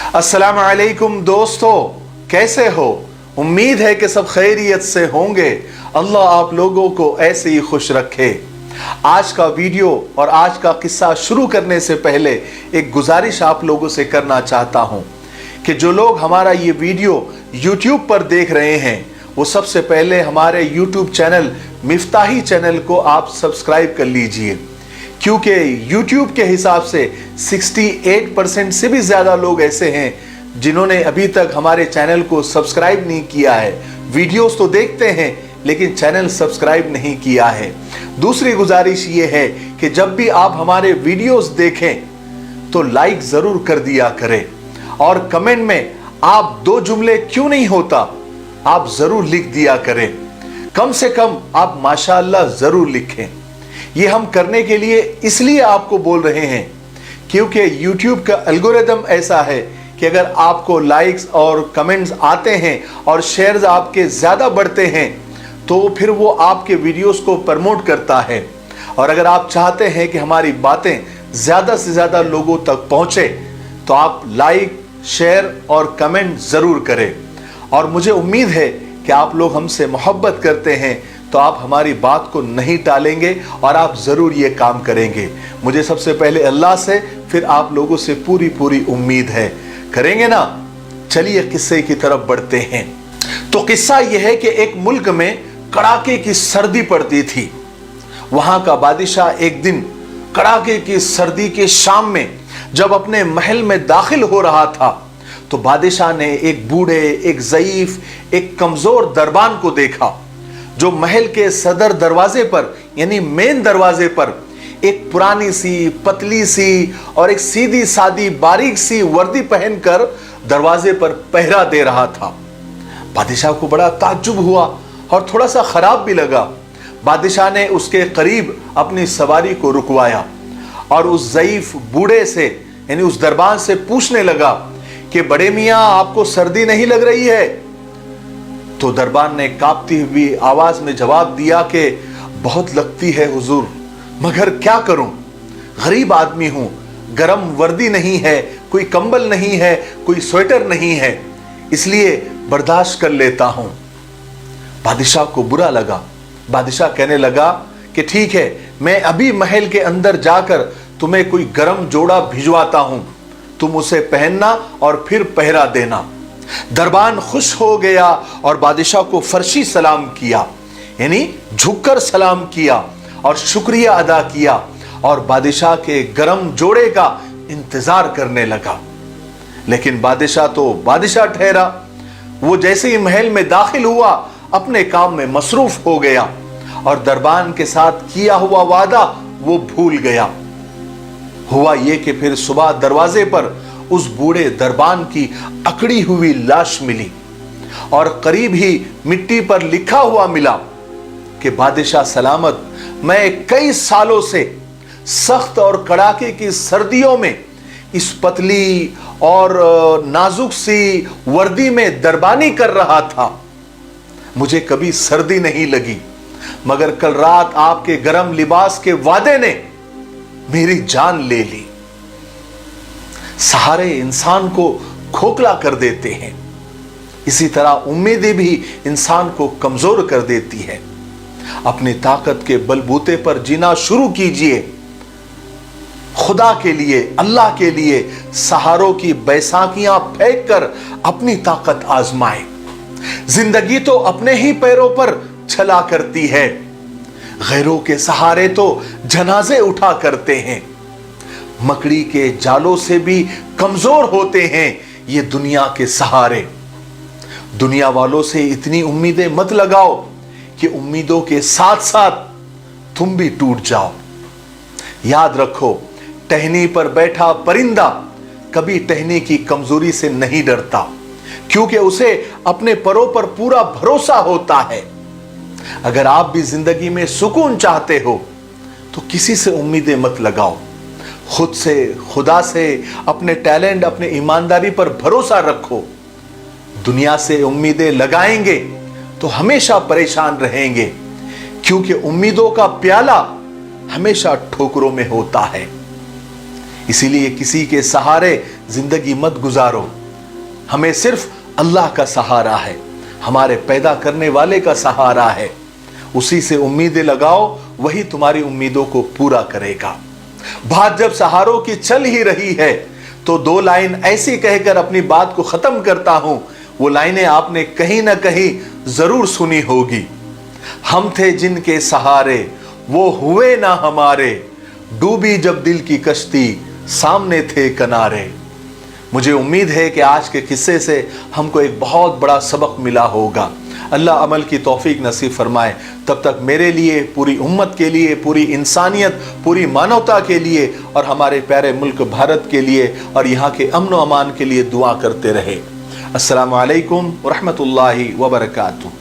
अस्सलाम वालेकुम दोस्तों, कैसे हो? उम्मीद है कि सब खैरियत से होंगे। अल्लाह आप लोगों को ऐसे ही खुश रखे। आज का वीडियो और आज का किस्सा शुरू करने से पहले एक गुजारिश आप लोगों से करना चाहता हूं कि जो लोग हमारा ये वीडियो YouTube पर देख रहे हैं वो सबसे पहले हमारे YouTube चैनल मिफ्ताही चैनल को आप सब्सक्राइब कर लीजिए, क्योंकि YouTube के हिसाब से 68% से भी ज़्यादा लोग ऐसे हैं जिन्होंने अभी तक हमारे चैनल को सब्सक्राइब नहीं किया है। वीडियोस तो देखते हैं लेकिन चैनल सब्सक्राइब नहीं किया है। दूसरी गुजारिश ये है कि जब भी आप हमारे वीडियोस देखें तो लाइक ज़रूर कर दिया करें और कमेंट में आप 2 जुमले क्यों नहीं होता आप ज़रूर लिख दिया करें। कम से कम आप माशाअल्लाह ज़रूर लिखें। ये हम करने के लिए इसलिए आपको बोल रहे हैं क्योंकि YouTube का एल्गोरिदम ऐसा है कि अगर आपको लाइक्स और कमेंट्स आते हैं और शेयर्स आपके ज़्यादा बढ़ते हैं तो फिर वो आपके वीडियोस को प्रमोट करता है। और अगर आप चाहते हैं कि हमारी बातें ज़्यादा से ज़्यादा लोगों तक पहुँचे तो आप लाइक, शेयर और कमेंट ज़रूर करें। और मुझे उम्मीद है कि आप लोग हमसे मोहब्बत करते हैं तो आप हमारी बात को नहीं टालेंगे और आप ज़रूर ये काम करेंगे। मुझे सबसे पहले अल्लाह से, फिर आप लोगों से पूरी उम्मीद है। करेंगे ना? चलिए किस्से की तरफ बढ़ते हैं। तो किस्सा यह है कि एक मुल्क में कड़ाके की सर्दी पड़ती थी। वहां का बादशाह एक दिन कड़ाके की सर्दी के शाम में जब अपने महल में दाखिल हो रहा था तो बादशाह ने एक बूढ़े, एक ज़ईफ, एक कमज़ोर दरबान को देखा जो महल के सदर दरवाजे पर यानी मेन दरवाजे पर एक पुरानी सी, पतली सी और एक सीधी सादी बारीक सी वर्दी पहनकर दरवाजे पर पहरा दे रहा था। बादशाह को बड़ा ताज्जुब हुआ और थोड़ा सा खराब भी लगा। बादशाह ने उसके करीब अपनी सवारी को रुकवाया और उस ज़ईफ बूढ़े से यानी उस दरबान से पूछने लगा कि बड़े मियाँ आपको सर्दी नहीं लग रही है? तो दरबान ने कांपती हुई आवाज में जवाब दिया कि बहुत लगती है हुजूर, मगर क्या करूं, गरीब आदमी हूं, गरम वर्दी नहीं है, कोई कंबल नहीं है, कोई स्वेटर नहीं है, इसलिए बर्दाश्त कर लेता हूं। बादशाह को बुरा लगा। बादशाह कहने लगा कि ठीक है, मैं अभी महल के अंदर जाकर तुम्हें कोई गरम जोड़ा भिजवाता हूं, तुम उसे पहनना और फिर पहरा देना। दरबान खुश हो गया और बादशाह को फर्शी सलाम किया यानी झुककर सलाम किया और शुक्रिया अदा किया और बादशाह के गरम जोड़े का इंतजार करने लगा। लेकिन बादशाह तो बादशाह ठहरा। वो जैसे ही महल में दाखिल हुआ अपने काम में मसरूफ हो गया और दरबान के साथ किया हुआ वादा वो भूल गया। हुआ ये कि फिर सुबह दरवाजे पर उस बूढ़े दरबान की अकड़ी हुई लाश मिली और करीब ही मिट्टी पर लिखा हुआ मिला कि बादशाह सलामत, मैं कई सालों से सख्त और कड़ाके की सर्दियों में इस पतली और नाजुक सी वर्दी में दरबानी कर रहा था। मुझे कभी सर्दी नहीं लगी, मगर कल रात आपके गरम लिबास के वादे ने मेरी जान ले ली। सहारे इंसान को खोखला कर देते हैं, इसी तरह उम्मीदें भी इंसान को कमजोर कर देती है। अपनी ताकत के बलबूते पर जीना शुरू कीजिए। खुदा के लिए, अल्लाह के लिए सहारों की बैसाखियां फेंक कर अपनी ताकत आजमाएं। जिंदगी तो अपने ही पैरों पर चला करती है, गैरों के सहारे तो जनाजे उठा करते हैं। मकड़ी के जालों से भी कमजोर होते हैं ये दुनिया के सहारे। दुनिया वालों से इतनी उम्मीदें मत लगाओ कि उम्मीदों के साथ साथ तुम भी टूट जाओ। याद रखो, टहनी पर बैठा परिंदा कभी टहनी की कमजोरी से नहीं डरता, क्योंकि उसे अपने परों पर पूरा भरोसा होता है। अगर आप भी जिंदगी में सुकून चाहते हो तो किसी से उम्मीदें मत लगाओ। खुद से, खुदा से, अपने टैलेंट, अपने ईमानदारी पर भरोसा रखो। दुनिया से उम्मीदें लगाएंगे तो हमेशा परेशान रहेंगे, क्योंकि उम्मीदों का प्याला हमेशा ठोकरों में होता है। इसीलिए किसी के सहारे जिंदगी मत गुजारो। हमें सिर्फ अल्लाह का सहारा है, हमारे पैदा करने वाले का सहारा है। उसी से उम्मीदें लगाओ, वही तुम्हारी उम्मीदों को पूरा करेगा। बात जब सहारों की चल ही रही है तो दो लाइन ऐसी कहकर अपनी बात को खत्म करता हूं। वो लाइनें आपने कहीं ना कहीं जरूर सुनी होगी। हम थे जिनके सहारे, वो हुए ना हमारे, डूबी जब दिल की कश्ती, सामने थे किनारे। मुझे उम्मीद है कि आज के किस्से से हमको एक बहुत बड़ा सबक मिला होगा। अल्लाह अमल की तौफीक नसीब फरमाए। तब तक मेरे लिए, पूरी उम्मत के लिए, पूरी इंसानियत, पूरी मानवता के लिए और हमारे प्यारे मुल्क भारत के लिए और यहाँ के अमन व अमान के लिए दुआ करते रहे। अस्सलामु अलैकुम व रहमतुल्लाहि व बरकातुहू।